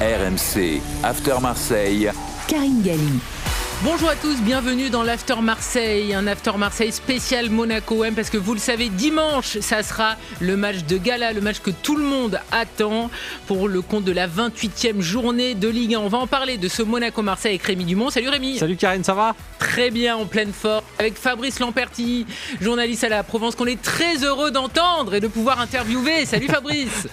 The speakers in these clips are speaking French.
RMC After Marseille. Karine Galli. Bonjour à tous, bienvenue dans l'After Marseille, un After Marseille spécial Monaco-OM parce que vous le savez, dimanche, ça sera le match de gala, le match que tout le monde attend pour le compte de la 28e journée de Ligue 1. On va en parler de ce Monaco-Marseille avec Rémi Dumont. Salut Rémi. Salut Karine, ça va ? Très bien, en pleine forme, avec Fabrice Lamperti, journaliste à la Provence qu'on est très heureux d'entendre et de pouvoir interviewer. Salut Fabrice.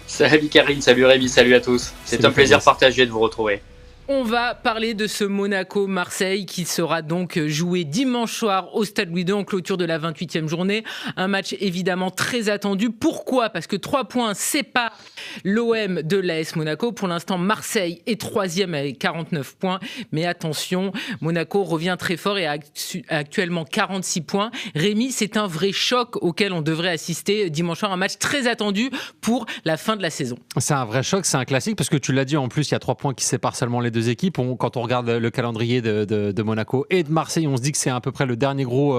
Salut Karine, salut Rémi, salut à tous. C'est un plaisir partagé de vous retrouver. On va parler de ce Monaco-Marseille qui sera donc joué dimanche soir au Stade Louis II en clôture de la 28e journée. Un match évidemment très attendu. Pourquoi ? Parce que 3 points séparent l'OM de l'AS Monaco. Pour l'instant, Marseille est 3e avec 49 points. Mais attention, Monaco revient très fort et a actuellement 46 points. Rémi, c'est un vrai choc auquel on devrait assister dimanche soir. Un match très attendu pour la fin de la saison. C'est un vrai choc, c'est un classique parce que tu l'as dit, en plus, il y a 3 points qui séparent seulement les deux équipes. Quand on regarde le calendrier de Monaco et de Marseille, on se dit que c'est à peu près le dernier gros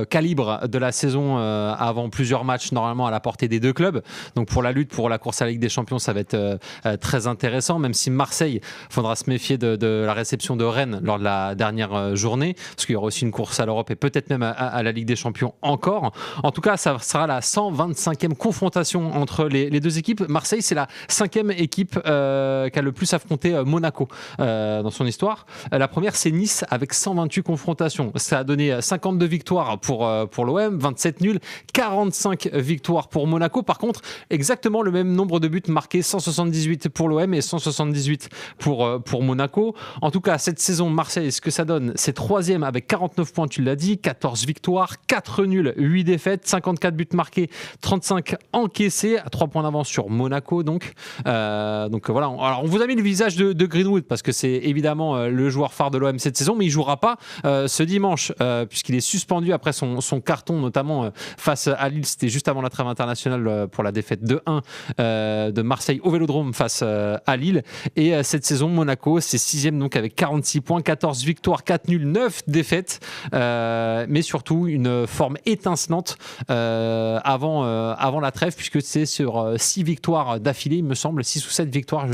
calibre de la saison avant plusieurs matchs normalement à la portée des deux clubs. Donc pour la lutte pour la course à la Ligue des Champions, ça va être très intéressant, même si Marseille, il faudra se méfier de la réception de Rennes lors de la dernière journée, parce qu'il y aura aussi une course à l'Europe et peut-être même à la Ligue des Champions encore. En tout cas, ça sera la 125e confrontation entre les deux équipes. Marseille, c'est la 5e équipe qui a le plus affronté Monaco dans son histoire. La première, c'est Nice avec 128 confrontations. Ça a donné 52 victoires pour l'OM, 27 nuls, 45 victoires pour Monaco. Par contre, exactement le même nombre de buts marqués, 178 pour l'OM et 178 pour Monaco. En tout cas, cette saison, Marseille, ce que ça donne, c'est 3e avec 49 points, tu l'as dit, 14 victoires, 4 nuls, 8 défaites, 54 buts marqués, 35 encaissés, à 3 points d'avance sur Monaco. Donc voilà. Alors, on vous a mis le visage de Greenwood parce que c'est évidemment le joueur phare de l'OM cette saison, mais il ne jouera pas ce dimanche puisqu'il est suspendu après son carton, notamment face à Lille. C'était juste avant la trêve internationale pour la défaite 2-1 de Marseille au Vélodrome face à Lille. Et cette saison, Monaco, c'est 6e donc avec 46 points, 14 victoires, 4 nuls, 9 défaites, mais surtout une forme étincelante avant la trêve, puisque c'est sur 6 victoires d'affilée, il me semble, 6 ou 7 victoires.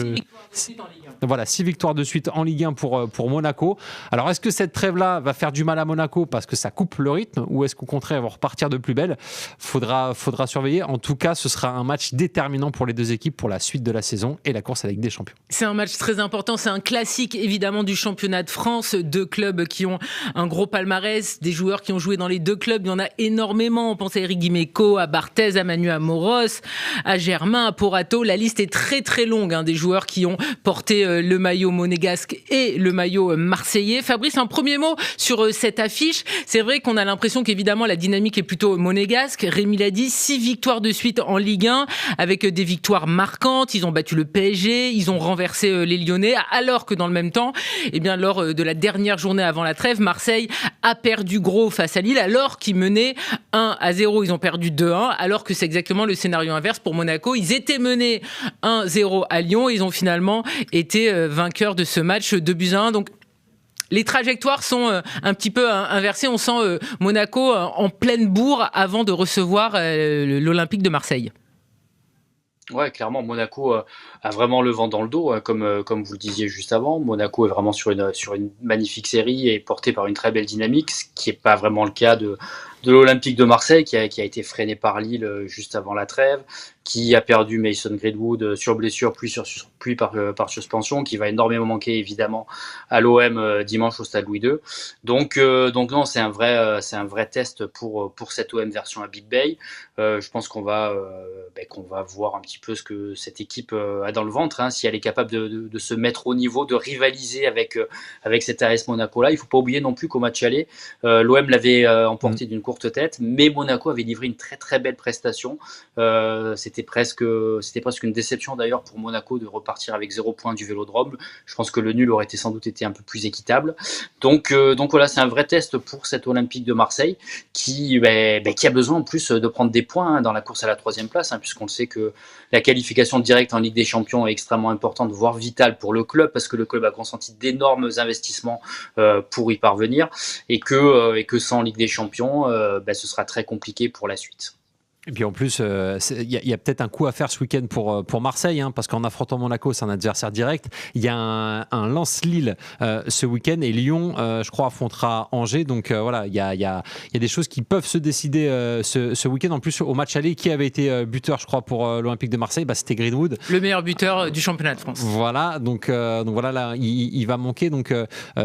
Voilà, 6 victoires de suite en Ligue 1 pour Monaco. Alors, est-ce que cette trêve-là va faire du mal à Monaco parce que ça coupe le rythme, ou est-ce qu'au contraire, ils vont repartir de plus belle ? Faudra surveiller. En tout cas, ce sera un match déterminant pour les deux équipes pour la suite de la saison et la course à la Ligue des Champions. C'est un match très important. C'est un classique, évidemment, du championnat de France. 2 clubs qui ont un gros palmarès, des joueurs qui ont joué dans les 2 clubs. Il y en a énormément. On pense à Eric Dimeco, à Barthez, à Manu Amoros, à Germain, à Porato. La liste est très, très longue des joueurs qui ont porté le maillot monégasque et le maillot marseillais. Fabrice, un premier mot sur cette affiche. C'est vrai qu'on a l'impression qu'évidemment la dynamique est plutôt monégasque. Rémi l'a dit, 6 victoires de suite en Ligue 1 avec des victoires marquantes. Ils ont battu le PSG, ils ont renversé les Lyonnais, alors que dans le même temps, lors de la dernière journée avant la trêve, Marseille a perdu gros face à Lille alors qu'ils menaient 1-0. Ils ont perdu 2-1 alors que c'est exactement le scénario inverse pour Monaco. Ils étaient menés 1-0 à Lyon. Ils ont finalement été vainqueurs de ce match 2-1. Donc les trajectoires sont un petit peu inversées. On sent Monaco en pleine bourre avant de recevoir l'Olympique de Marseille. Ouais, clairement, Monaco a vraiment le vent dans le dos, comme vous le disiez juste avant. Monaco est vraiment sur une magnifique série et porté par une très belle dynamique, ce qui n'est pas vraiment le cas de l'Olympique de Marseille, qui a été freiné par Lille juste avant la trêve, qui a perdu Mason Greenwood sur blessure, puis par suspension, qui va énormément manquer évidemment à l'OM dimanche au Stade Louis II. Donc non, c'est un vrai test pour cette OM version à Big Bay. Je pense qu'on va voir un petit peu ce que cette équipe a dans le ventre, si elle est capable de se mettre au niveau, de rivaliser avec cet AS Monaco là. Il faut pas oublier non plus qu'au match aller, l'OM l'avait emporté d'une courte tête, mais Monaco avait livré une très très belle prestation. C'était presque une déception d'ailleurs pour Monaco de repartir avec 0 point du Vélodrome. Je pense que le nul aurait sans doute été un peu plus équitable. Donc voilà, c'est un vrai test pour cet Olympique de Marseille qui a besoin en plus de prendre des points dans la course à la 3e place, puisqu'on le sait que la qualification directe en Ligue des Champions est extrêmement importante, voire vitale pour le club, parce que le club a consenti d'énormes investissements pour y parvenir, et que sans Ligue des Champions, ce sera très compliqué pour la suite. Et puis en plus, il y a peut-être un coup à faire ce week-end pour Marseille, hein, parce qu'en affrontant Monaco, c'est un adversaire direct. Il y a un Lens-Lille ce week-end et Lyon, je crois, affrontera Angers. Donc voilà, il y a des choses qui peuvent se décider ce week-end. En plus, au match aller, qui avait été buteur, je crois, pour l'Olympique de Marseille, c'était Greenwood. Le meilleur buteur du championnat de France. Voilà, donc voilà, là, il va manquer. Donc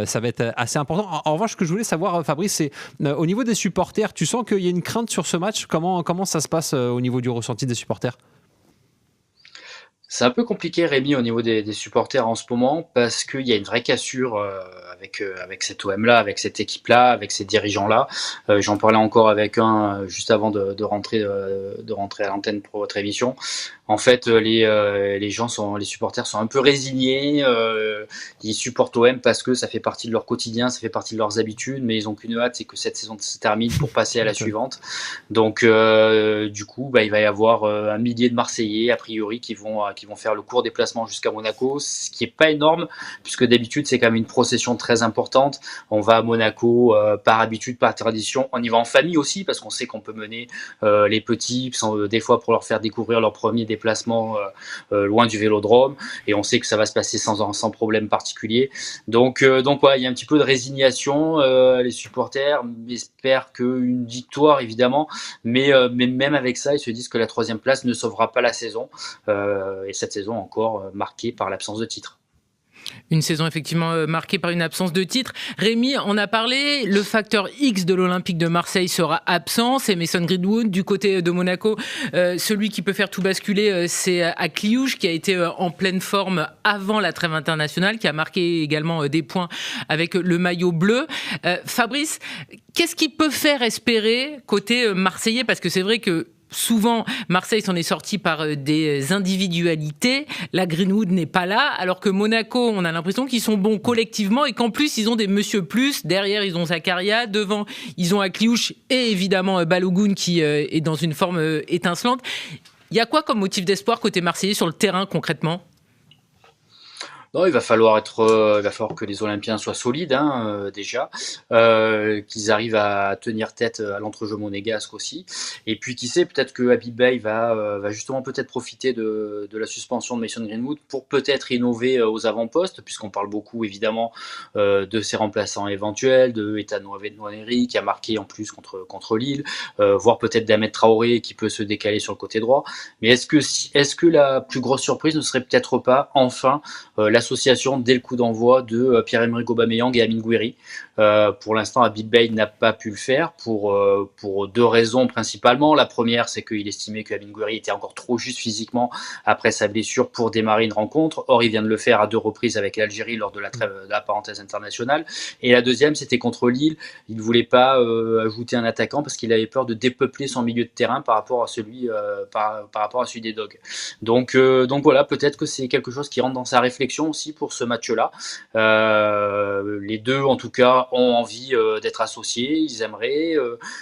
ça va être assez important. En revanche, ce que je voulais savoir, Fabrice, c'est au niveau des supporters, tu sens qu'il y a une crainte sur ce match. Comment ça se passe au niveau du ressenti des supporters? C'est un peu compliqué, Rémi, au niveau des supporters en ce moment, parce qu'il y a une vraie cassure avec cet OM-là, avec cette équipe-là, avec ces dirigeants-là. J'en parlais encore avec un juste avant de rentrer à l'antenne pour votre émission. En fait, les supporters sont un peu résignés. Ils supportent OM parce que ça fait partie de leur quotidien, ça fait partie de leurs habitudes, mais ils ont qu'une hâte, c'est que cette saison se termine pour passer à la suivante. Donc, du coup, il va y avoir un millier de Marseillais, a priori, qui vont faire le court déplacement jusqu'à Monaco, ce qui est pas énorme, puisque d'habitude, c'est quand même une procession très importante. On va à Monaco par habitude, par tradition. On y va en famille aussi, parce qu'on sait qu'on peut mener les petits, des fois pour leur faire découvrir leur premier déplacement loin du Vélodrome, et on sait que ça va se passer sans problème particulier. Donc ouais, il y a un petit peu de résignation. Les supporters espèrent qu'une victoire, évidemment, mais même avec ça, ils se disent que la 3e place ne sauvera pas la saison, et cette saison encore marquée par l'absence de titre. Une saison effectivement marquée par une absence de titre. Rémi, on a parlé, le facteur X de l'Olympique de Marseille sera absent, c'est Mason Greenwood. Du côté de Monaco, celui qui peut faire tout basculer, c'est Akliouche, qui a été en pleine forme avant la trêve internationale, qui a marqué également des points avec le maillot bleu. Fabrice, qu'est-ce qui peut faire espérer côté marseillais? Parce que c'est vrai que souvent, Marseille s'en est sorti par des individualités. La Greenwood n'est pas là, alors que Monaco, on a l'impression qu'ils sont bons collectivement et qu'en plus, ils ont des monsieur plus. Derrière, ils ont Zakaria. Devant, ils ont Akliouche et évidemment Balogun qui est dans une forme étincelante. Il y a quoi comme motif d'espoir côté marseillais sur le terrain concrètement ? Non, il va falloir que les Olympiens soient solides, déjà, qu'ils arrivent à tenir tête à l'entrejeu monégasque aussi. Et puis, qui sait, peut-être que Habib Beye va justement peut-être profiter de la suspension de Mason Greenwood pour peut-être innover aux avant-postes, puisqu'on parle beaucoup évidemment de ses remplaçants éventuels, de Ethan Nwaneri qui a marqué en plus contre Lille, voire peut-être d'Ahmed Traoré qui peut se décaler sur le côté droit. Mais est-ce que la plus grosse surprise ne serait peut-être pas enfin l'association dès le coup d'envoi de Pierre-Emerick Aubameyang et Amine Gouiri? Pour l'instant, Habib Beye n'a pas pu le faire pour 2 raisons principalement. La première, c'est qu'il estimait que Amine Gouiri était encore trop juste physiquement après sa blessure pour démarrer une rencontre. Or, il vient de le faire à 2 reprises avec l'Algérie lors de la trêve de la parenthèse internationale. Et la deuxième, c'était contre Lille. Il ne voulait pas ajouter un attaquant parce qu'il avait peur de dépeupler son milieu de terrain par rapport à celui des Dogs. Donc voilà, peut-être que c'est quelque chose qui rentre dans sa réflexion aussi pour ce match-là. Les deux, en tout cas, ont envie d'être associés, ils aimeraient.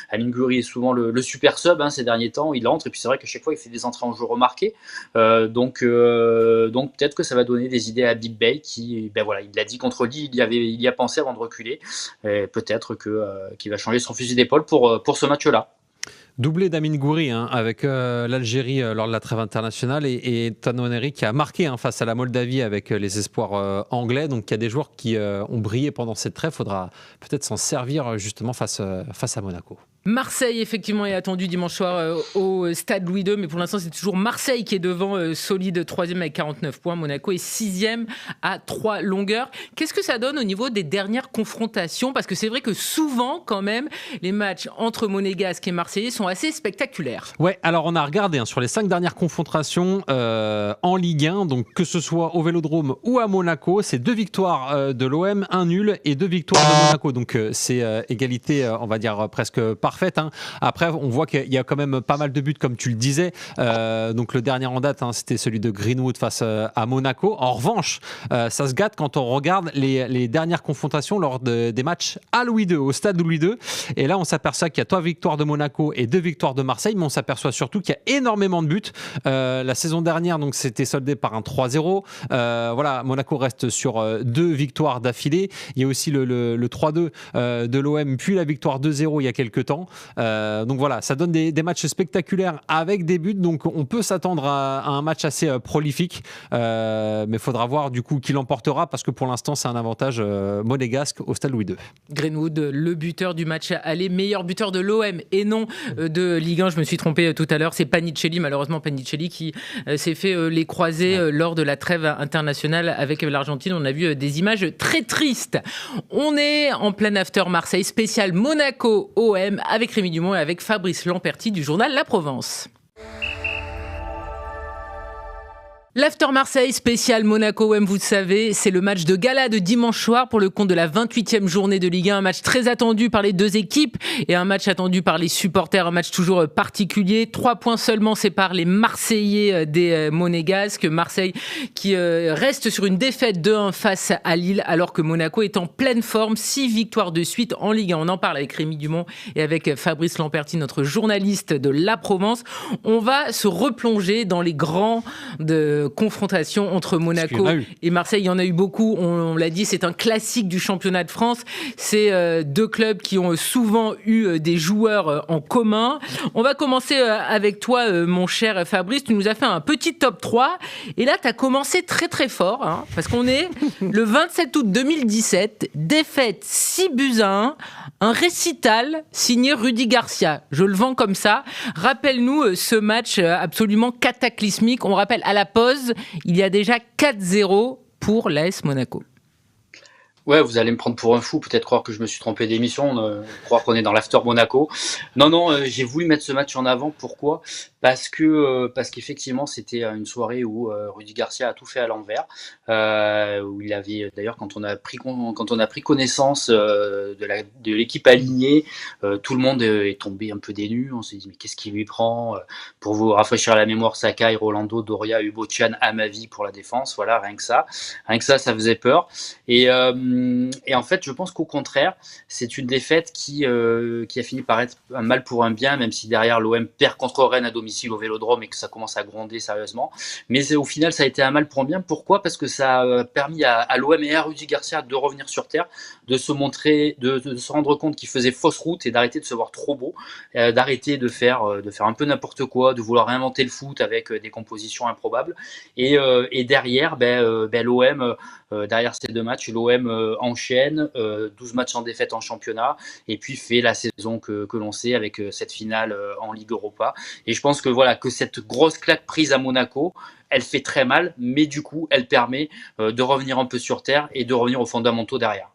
Amine Gouiri est souvent le super sub ces derniers temps, il entre, et puis c'est vrai qu'à chaque fois il fait des entrées en jeu remarquées. Donc peut-être que ça va donner des idées à Habib Beye qui, il l'a dit contre Lille, il y a pensé avant de reculer. Et peut-être qu'il va changer son fusil d'épaule pour ce match-là. Doublé d'Amine Gouiri avec l'Algérie lors de la trêve internationale et Ethan Nwaneri qui a marqué face à la Moldavie avec les espoirs anglais. Donc il y a des joueurs qui ont brillé pendant cette trêve. Il faudra peut-être s'en servir justement face à Monaco. Marseille, effectivement, est attendu dimanche soir au stade Louis II, mais pour l'instant, c'est toujours Marseille qui est devant, solide 3e avec 49 points. Monaco est 6e à 3 longueurs. Qu'est-ce que ça donne au niveau des dernières confrontations? Parce que c'est vrai que souvent, quand même, les matchs entre Monégasques et Marseillais sont assez spectaculaires. Ouais, alors on a regardé sur les 5 dernières confrontations en Ligue 1, donc que ce soit au Vélodrome ou à Monaco, c'est 2 victoires de l'OM, 1 nul et 2 victoires de Monaco. Donc c'est égalité, on va dire, presque parfaite. Après, on voit qu'il y a quand même pas mal de buts, comme tu le disais. Donc le dernier en date, c'était celui de Greenwood face à Monaco. En revanche, ça se gâte quand on regarde les dernières confrontations lors des matchs à Louis II, au stade Louis II. Et là, on s'aperçoit qu'il y a 3 victoires de Monaco et 2 victoires de Marseille, mais on s'aperçoit surtout qu'il y a énormément de buts. La saison dernière, donc, c'était soldé par un 3-0. Voilà, Monaco reste sur 2 victoires d'affilée. Il y a aussi le 3-2 de l'OM, puis la victoire 2-0 il y a quelques temps. mi-temps. Donc voilà, ça donne des matchs spectaculaires avec des buts. Donc on peut s'attendre à un match assez prolifique. Mais il faudra voir du coup qui l'emportera parce que pour l'instant, c'est un avantage monégasque au Stade Louis II. Greenwood, le buteur du match aller, meilleur buteur de l'OM et non de Ligue 1. Je me suis trompé tout à l'heure. C'est Panicelli, malheureusement Panicelli qui s'est fait les croisés lors de la trêve internationale avec l'Argentine. On a vu des images très tristes. On est en plein after Marseille, spécial Monaco OM avec Rémi Dumont et avec Fabrice Lamperti du journal La Provence. L'After Marseille spécial Monaco OM, vous le savez, c'est le match de gala de dimanche soir pour le compte de la 28e journée de Ligue 1. Un match très attendu par les deux équipes et un match attendu par les supporters. Un match toujours particulier. 3 points seulement séparent les Marseillais des Monégasques. Marseille qui reste sur une défaite 2-1 face à Lille alors que Monaco est en pleine forme. 6 victoires de suite en Ligue 1. On en parle avec Rémi Dumont et avec Fabrice Lamperti, notre journaliste de La Provence. On va se replonger dans les grands confrontation entre Monaco et Marseille. Il y en a eu beaucoup, on l'a dit, c'est un classique du championnat de France. C'est deux clubs qui ont souvent eu des joueurs en commun. On va commencer avec toi, mon cher Fabrice. Tu nous as fait un petit top 3 et là, tu as commencé très très fort hein, parce qu'on est le 27 août 2017, défaite 6-1, un récital signé Rudy Garcia. Je le vends comme ça. Rappelle-nous ce match absolument cataclysmique. On rappelle à la pause, il y a déjà 4-0 pour l'AS Monaco. Ouais, vous allez me prendre pour un fou, peut-être croire que je me suis trompé d'émission, croire qu'on est dans l'After Monaco. Non, j'ai voulu mettre ce match en avant. Pourquoi ? Parce qu'effectivement, c'était une soirée où Rudy Garcia a tout fait à l'envers. Où il avait, d'ailleurs, quand on a pris connaissance de l'équipe alignée, tout le monde est tombé un peu des nues. On s'est dit, mais qu'est-ce qui lui prend ? Pour vous rafraîchir la mémoire, Sakai, Rolando, Doria, Ubochan, Amavi pour la défense. Voilà, rien que ça, ça faisait peur. Et en fait, je pense qu'au contraire, c'est une défaite qui a fini par être un mal pour un bien, même si derrière l'OM perd contre Rennes à domicile au Vélodrome et que ça commence à gronder sérieusement. Mais au final, ça a été un mal pour un bien. Pourquoi ? Parce que ça a permis à l'OM et à Rudy Garcia de revenir sur terre, de se montrer, de se rendre compte qu'ils faisaient fausse route et d'arrêter de se voir trop beau, d'arrêter de faire un peu n'importe quoi, de vouloir réinventer le foot avec des compositions improbables. Et derrière, l'OM, derrière ces deux matchs, l'OM enchaîne 12 matchs en défaite en championnat et puis fait la saison que l'on sait avec cette finale en Ligue Europa. Et je pense que cette grosse claque prise à Monaco, elle fait très mal, mais du coup, elle permet de revenir un peu sur terre et de revenir aux fondamentaux derrière.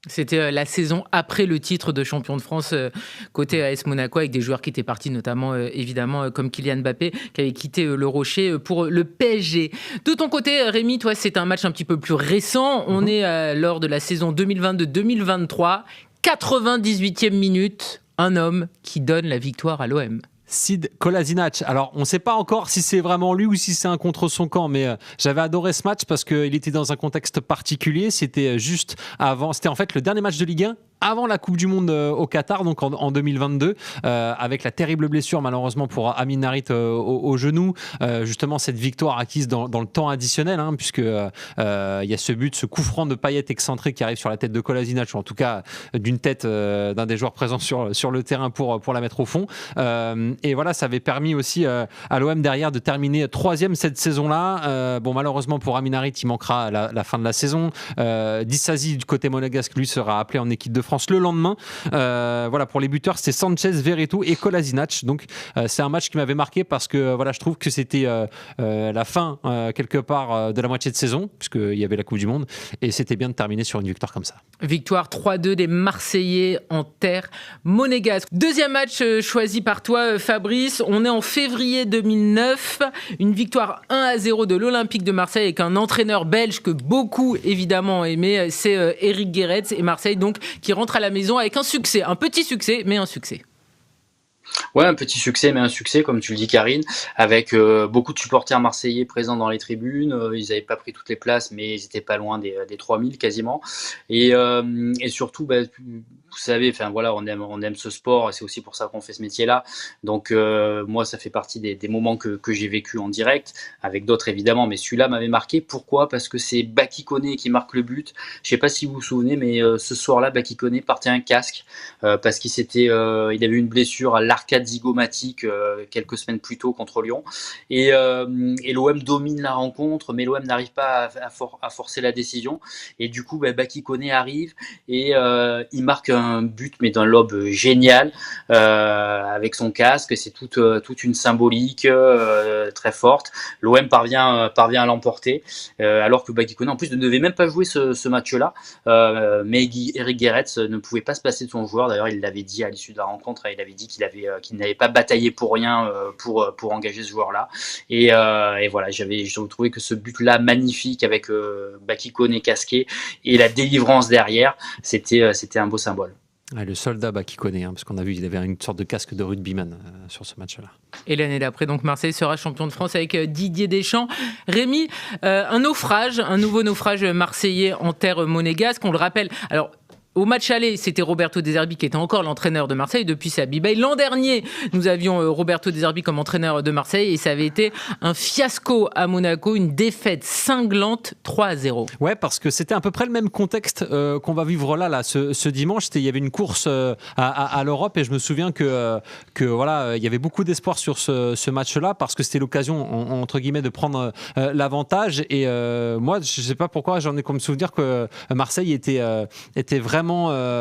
C'était la saison après le titre de champion de France côté AS Monaco avec des joueurs qui étaient partis notamment évidemment comme Kylian Mbappé qui avait quitté le Rocher pour le PSG. De ton côté Rémi, toi c'est un match un petit peu plus récent. On est lors de la saison 2022-2023, 98e minute, un homme qui donne la victoire à l'OM. Sid Kolasinac. Alors, on ne sait pas encore si c'est vraiment lui ou si c'est un contre son camp, mais j'avais adoré ce match parce qu'il était dans un contexte particulier. C'était juste avant, c'était en fait le dernier match de Ligue 1 avant la Coupe du Monde au Qatar, donc en 2022, avec la terrible blessure malheureusement pour Amin Harit au genou. Justement, cette victoire acquise dans le temps additionnel, hein, puisque il y a ce coup franc de Payet excentré qui arrive sur la tête de Kolasinac, ou en tout cas d'une tête d'un des joueurs présents sur le terrain pour la mettre au fond. Et voilà, ça avait permis aussi à l'OM derrière de terminer 3e cette saison-là. Malheureusement pour Amin Harit, il manquera la fin de la saison. Disasi du côté monégasque, lui, sera appelé en équipe de France le lendemain. Pour les buteurs, c'est Sanchez, Verretou et Kolasinac. Donc c'est un match qui m'avait marqué parce que je trouve que c'était la fin quelque part de la moitié de saison, puisqu'il y avait la Coupe du Monde, et c'était bien de terminer sur une victoire comme ça. Victoire 3-2 des Marseillais en terre monégasque. Deuxième match choisi par toi, Fabrice. On est en février 2009. Une victoire 1-0 de l'Olympique de Marseille avec un entraîneur belge que beaucoup évidemment aimé, c'est Eric Guéretz, et Marseille donc qui rentre à la maison avec un succès, un petit succès, mais un succès. Ouais, un petit succès, mais un succès, comme tu le dis, Karine, avec beaucoup de supporters marseillais présents dans les tribunes. Ils n'avaient pas pris toutes les places, mais ils étaient pas loin des 3000 quasiment. Et surtout, bah, vous savez, enfin voilà, on aime ce sport, et c'est aussi pour ça qu'on fait ce métier-là. Donc moi, ça fait partie des moments que j'ai vécu en direct, avec d'autres évidemment, mais celui-là m'avait marqué. Pourquoi? Parce que c'est Baki Koné qui marque le but. Je sais pas si vous vous souvenez, mais ce soir-là, Baki Koné portait un casque parce il avait une blessure à l'arcade zygomatique quelques semaines plus tôt contre Lyon. Et l'OM domine la rencontre, mais l'OM n'arrive pas à forcer la décision. Et du coup, Baki Koné arrive et il marque un but, mais d'un lob génial avec son casque. C'est toute une symbolique très forte. L'OM parvient à l'emporter, alors que Baki Koné en plus ne devait même pas jouer ce match-là. Mais Eric Guéretz ne pouvait pas se passer de son joueur. D'ailleurs, il l'avait dit à l'issue de la rencontre. Il avait dit qu'il n'avait pas bataillé pour rien pour engager ce joueur-là. Et voilà, j'ai trouvé que ce but-là magnifique avec Baki Koné casqué et la délivrance derrière, c'était un beau symbole. Ouais, le soldat qui connaît, parce qu'on a vu qu'il avait une sorte de casque de rugbyman sur ce match-là. Et l'année d'après, donc Marseille sera champion de France avec Didier Deschamps. Rémi, un nouveau naufrage marseillais en terre monégasque, on le rappelle. Alors, au match aller, c'était Roberto De Zerbi qui était encore l'entraîneur de Marseille. Depuis, c'est Abibay. L'an dernier, nous avions Roberto De Zerbi comme entraîneur de Marseille et ça avait été un fiasco à Monaco, une défaite cinglante 3-0. Ouais, parce que c'était à peu près le même contexte qu'on va vivre là ce dimanche. Il y avait une course à l'Europe et je me souviens que voilà, il y avait beaucoup d'espoir sur ce match-là parce que c'était l'occasion entre guillemets de prendre l'avantage. Et moi, je sais pas pourquoi, j'en ai comme souvenir que Marseille était vraiment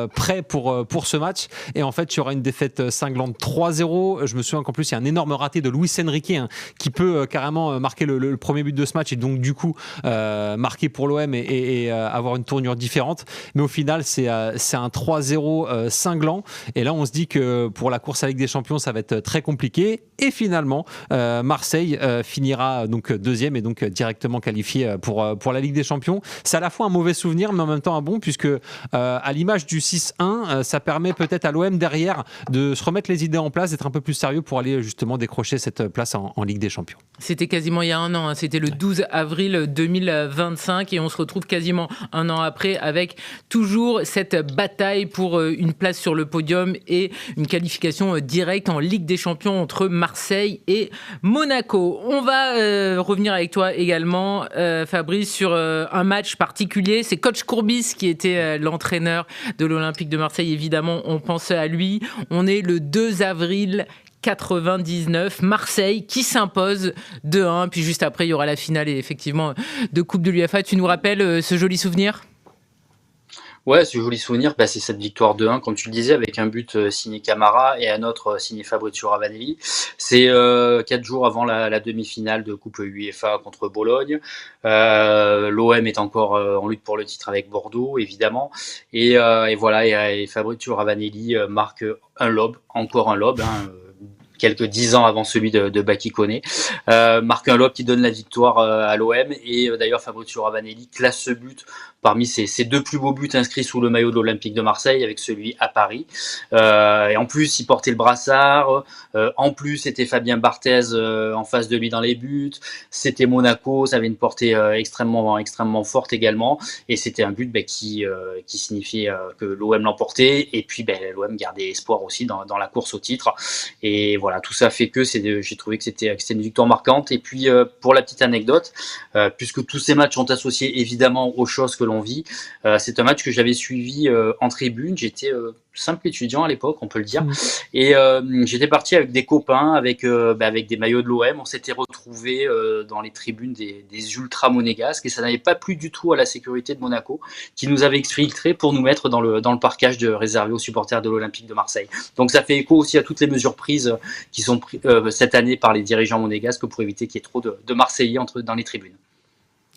prêt pour ce match et en fait il y aura une défaite cinglante 3-0. Je me souviens qu'en plus il y a un énorme raté de Luis Enrique qui peut carrément marquer le premier but de ce match et donc du coup marquer pour l'OM et avoir une tournure différente, mais au final c'est un 3-0 cinglant et là on se dit que pour la course à la Ligue des Champions ça va être très compliqué et finalement Marseille finira donc deuxième et donc directement qualifié pour la Ligue des Champions. C'est à la fois un mauvais souvenir mais en même temps un bon puisque à l'image du 6-1, ça permet peut-être à l'OM derrière de se remettre les idées en place, d'être un peu plus sérieux pour aller justement décrocher cette place en Ligue des Champions. C'était quasiment il y a un an, c'était le 12 avril 2025 et on se retrouve quasiment un an après avec toujours cette bataille pour une place sur le podium et une qualification directe en Ligue des Champions entre Marseille et Monaco. On va revenir avec toi également, Fabrice, sur un match particulier. C'est coach Courbis qui était l'entraîneur de l'Olympique de Marseille, évidemment, on pense à lui. On est le 2 avril 99, Marseille qui s'impose 2-1, puis juste après il y aura la finale et effectivement de Coupe de l'UEFA. Tu nous rappelles ce joli souvenir ? Ouais, ce joli souvenir, c'est cette victoire 2-1, comme tu le disais, avec un but signé Camara et un autre signé Fabrizio Ravanelli. C'est 4 jours avant la demi-finale de Coupe UEFA contre Bologne. L'OM est encore en lutte pour le titre avec Bordeaux, évidemment. Et voilà, et Fabrizio Ravanelli marque encore un lob, quelques 10 ans avant celui de Baki Koné, marque un lob qui donne la victoire à l'OM et d'ailleurs Fabrizio Ravanelli classe ce but parmi ses deux plus beaux buts inscrits sous le maillot de l'Olympique de Marseille avec celui à Paris. Et en plus, il portait le brassard. En plus, c'était Fabien Barthez en face de lui dans les buts. C'était Monaco, ça avait une portée extrêmement forte également. Et c'était un but qui signifiait que l'OM l'emportait. Et puis l'OM gardait espoir aussi dans la course au titre. Et voilà, tout ça fait que j'ai trouvé que c'était une victoire marquante. Et puis, pour la petite anecdote, puisque tous ces matchs sont associés évidemment aux choses que l'on vit, c'est un match que j'avais suivi en tribune. J'étais simple étudiant à l'époque, on peut le dire, et j'étais parti avec des copains, avec des maillots de l'OM. On s'était retrouvés dans les tribunes des ultras monégasques et ça n'avait pas plu du tout à la sécurité de Monaco, qui nous avait exfiltrés pour nous mettre dans le parquage réservé aux supporters de l'Olympique de Marseille. Donc ça fait écho aussi à toutes les mesures prises qui sont prises cette année par les dirigeants monégasques pour éviter qu'il y ait trop de Marseillais dans les tribunes.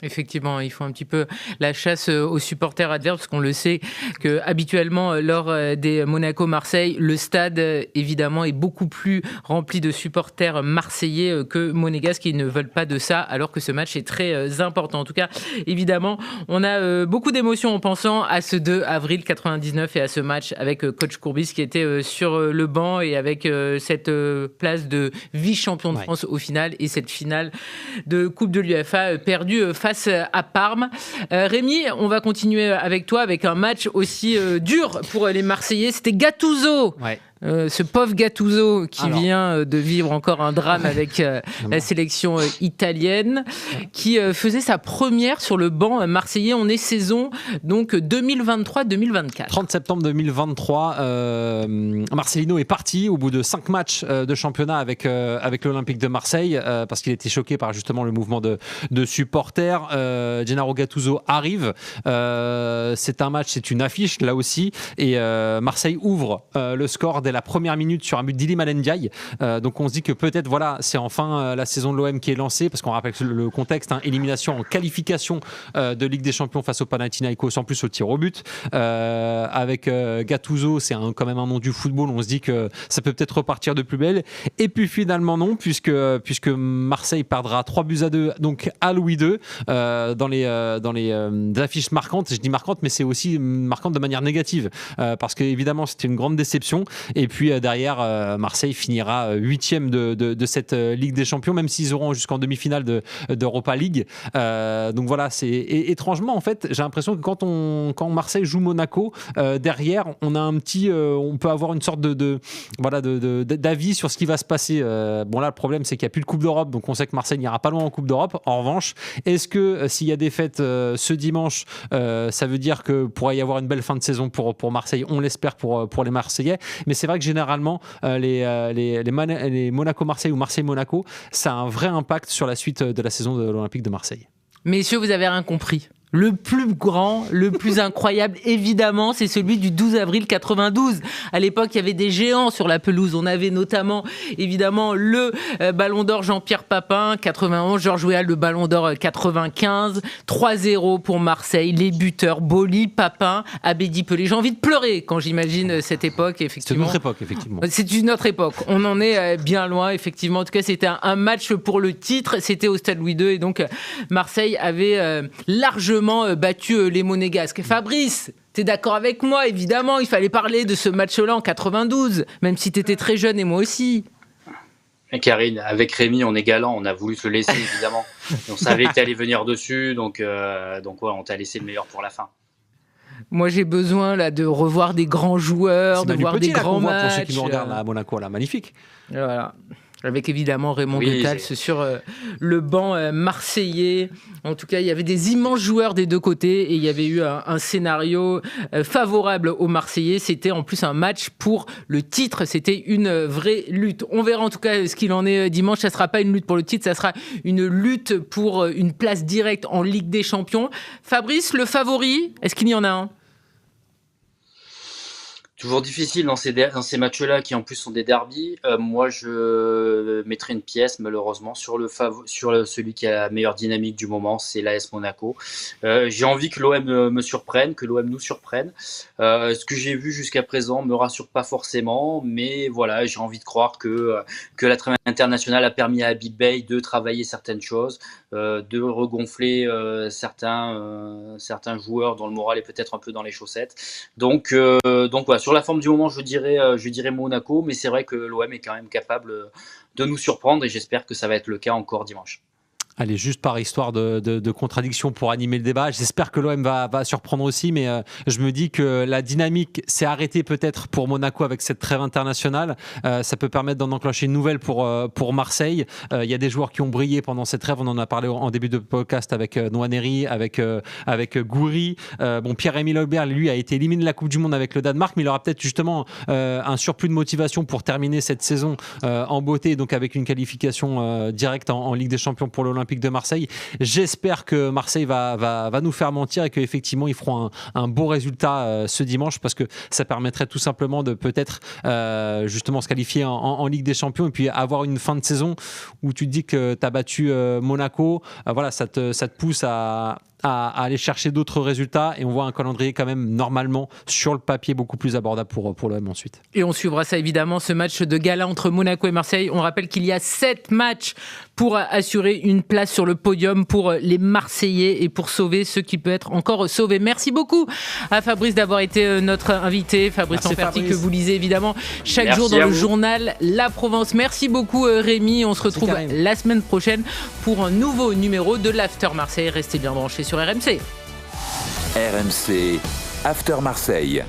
Effectivement, ils font un petit peu la chasse aux supporters adverses, parce qu'on le sait que habituellement lors des Monaco-Marseille, le stade évidemment est beaucoup plus rempli de supporters marseillais que monégasques qui ne veulent pas de ça, alors que ce match est très important. En tout cas, évidemment, on a beaucoup d'émotions en pensant à ce 2 avril 99 et à ce match avec coach Courbis qui était sur le banc et avec cette place de vice-champion de France au final et cette finale de Coupe de l'UEFA perdue face à Parme. Rémi, on va continuer avec toi avec un match aussi dur pour les Marseillais. C'était Gattuso. Ouais. Ce pauvre Gattuso qui vient de vivre encore un drame avec la sélection italienne, qui faisait sa première sur le banc marseillais. On est saison donc 2023-2024. 30 septembre 2023, Marcelino est parti au bout de 5 matchs de championnat avec l'Olympique de Marseille parce qu'il était choqué par justement le mouvement de supporters. Gennaro Gattuso arrive. C'est un match, c'est une affiche là aussi et Marseille ouvre le score dès la première minute sur un but d'Iliman Ndiaye. Donc on se dit que peut-être c'est enfin la saison de l'OM qui est lancée, parce qu'on rappelle que le contexte, élimination en qualification de Ligue des Champions face au Panathinaikos, en plus au tir au but. Avec Gattuso, c'est quand même un nom du football, on se dit que ça peut peut-être repartir de plus belle. Et puis finalement non, puisque Marseille perdra 3-2 donc à Louis II dans les affiches marquantes. Je dis marquantes, mais c'est aussi marquante de manière négative, parce qu'évidemment c'était une grande déception. Et puis derrière, Marseille finira 8e de cette Ligue des Champions, même s'ils auront jusqu'en demi-finale d'Europa League. Donc voilà, étrangement en fait, j'ai l'impression que quand Marseille joue Monaco, derrière, on peut avoir une sorte d'avis sur ce qui va se passer. Bon là, le problème c'est qu'il n'y a plus de Coupe d'Europe, donc on sait que Marseille n'ira pas loin en Coupe d'Europe. En revanche, est-ce que s'il y a des fêtes ce dimanche, ça veut dire que pourrait y avoir une belle fin de saison pour Marseille? On l'espère pour les Marseillais, mais c'est vrai que généralement les Monaco-Marseille ou Marseille-Monaco, ça a un vrai impact sur la suite de la saison de l'Olympique de Marseille. Messieurs, vous avez rien compris. Le plus grand, le plus incroyable, évidemment, c'est celui du 12 avril 92. À l'époque, il y avait des géants sur la pelouse. On avait notamment, évidemment, le Ballon d'Or Jean-Pierre Papin, 91, Georges Weah, le Ballon d'Or 95, 3-0 pour Marseille, les buteurs, Boli, Papin, Abedi Pelé. J'ai envie de pleurer quand j'imagine cette époque, effectivement. C'est une autre époque, effectivement. C'est une autre époque. On en est bien loin, effectivement. En tout cas, c'était un match pour le titre. C'était au Stade Louis II et donc Marseille avait largement battu les Monégasques. Fabrice, t'es d'accord avec moi? Évidemment, il fallait parler de ce match-là en 92, même si t'étais très jeune et moi aussi. Et Karine, avec Rémi, on est galant, on a voulu se le laisser, évidemment. On savait que t'allais venir dessus, donc on t'a laissé le meilleur pour la fin. Moi, j'ai besoin là de revoir des grands joueurs, de voir des grands matchs. Pour ceux qui nous regardent à Monaco, là, magnifique. Voilà. Avec évidemment Raymond Goethals sur le banc marseillais. En tout cas, il y avait des immenses joueurs des deux côtés et il y avait eu un scénario favorable aux Marseillais. C'était en plus un match pour le titre. C'était une vraie lutte. On verra en tout cas ce qu'il en est dimanche. Ça ne sera pas une lutte pour le titre, ça sera une lutte pour une place directe en Ligue des Champions. Fabrice, le favori, est-ce qu'il y en a un ? Toujours difficile dans ces matchs-là qui en plus sont des derbies. Moi, je mettrai une pièce malheureusement sur celui qui a la meilleure dynamique du moment, c'est l'AS Monaco. J'ai envie que l'OM me surprenne, que l'OM nous surprenne. Ce que j'ai vu jusqu'à présent me rassure pas forcément, mais voilà, j'ai envie de croire que la trêve internationale a permis à Habib Beye de travailler certaines choses, de regonfler certains joueurs dont le moral est peut-être un peu dans les chaussettes. Donc voilà, sur la forme du moment, je dirais Monaco, mais c'est vrai que l'OM est quand même capable de nous surprendre et j'espère que ça va être le cas encore dimanche. Allez, juste par histoire de contradiction pour animer le débat, j'espère que l'OM va surprendre aussi, mais je me dis que la dynamique s'est arrêtée peut-être pour Monaco avec cette trêve internationale. Ça peut permettre d'en enclencher une nouvelle pour Marseille. Il y a des joueurs qui ont brillé pendant cette trêve, on en a parlé en début de podcast avec Nwaneri, avec Gouiri. Pierre-Emile Højbjerg, lui, a été éliminé de la Coupe du Monde avec le Danemark, mais il aura peut-être justement un surplus de motivation pour terminer cette saison en beauté, donc avec une qualification directe en Ligue des Champions pour l'Olympique l'Olympique de Marseille. J'espère que Marseille va nous faire mentir et qu'effectivement ils feront un beau résultat ce dimanche, parce que ça permettrait tout simplement de peut-être justement se qualifier en Ligue des Champions et puis avoir une fin de saison où tu te dis que tu as battu Monaco. Voilà, ça te pousse à aller chercher d'autres résultats, et on voit un calendrier quand même normalement sur le papier beaucoup plus abordable pour l'OM ensuite. Et on suivra ça évidemment, ce match de gala entre Monaco et Marseille. On rappelle qu'il y a 7 matchs pour assurer une place sur le podium pour les Marseillais et pour sauver ceux qui peuvent être encore sauvés. Merci beaucoup à Fabrice d'avoir été notre invité. Fabrice Lamperti, que vous lisez évidemment chaque jour dans le journal La Provence. Merci beaucoup Rémi. On se retrouve la semaine prochaine pour un nouveau numéro de l'After Marseille. Restez bien branchés sur RMC. RMC After Marseille.